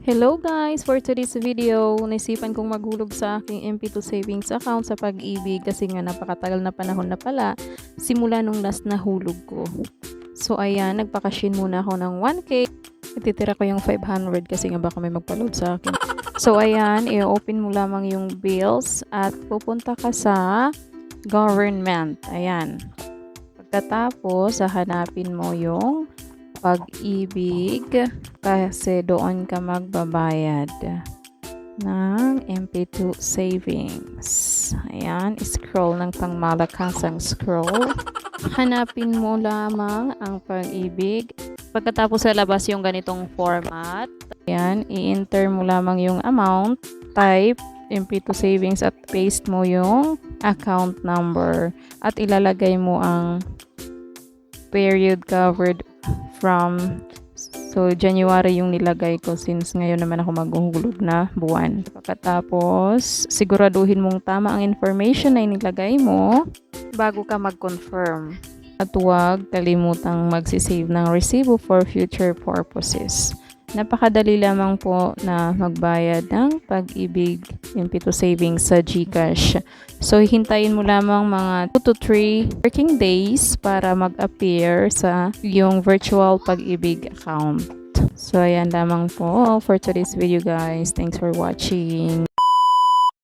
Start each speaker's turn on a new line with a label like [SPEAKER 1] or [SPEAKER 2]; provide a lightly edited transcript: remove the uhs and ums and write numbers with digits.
[SPEAKER 1] Hello guys! For today's video, naisipan kong maghulog sa aking MP2 savings account sa Pag-ibig kasi nga napakatagal na panahon na pala simula nung last na hulog ko. So ayan, nagpakashin muna ako ng 1K. Ititira ko yung 500 kasi nga baka may magpa-load sa akin. So ayan, i-open mo lamang yung bills at pupunta ka sa government. Ayan. Pagkatapos, hanapin mo yung Pag-ibig kasi doon ka magbabayad ng MP2 savings. Ayan, scroll ng pangmalakasang scroll. Hanapin mo lamang ang Pag-ibig. Pagkatapos sa labas yung ganitong format, ayan, i-enter mo lamang yung amount, type MP2 savings at paste mo yung account number at ilalagay mo ang period covered from, so January yung nilagay ko since ngayon naman ako maghuhulog na buwan. Pagkatapos siguraduhin mong tama ang information na inilagay mo bago ka mag-confirm at huwag kalimutang magsisave ng resibo for future purposes. Napakadali lamang po na magbayad ng Pag-ibig MP2 savings sa GCash. So, hintayin mo lamang mga 2 to 3 working days para mag-appear sa yung virtual Pag-ibig account. So, ayan lamang po for today's video guys. Thanks for watching.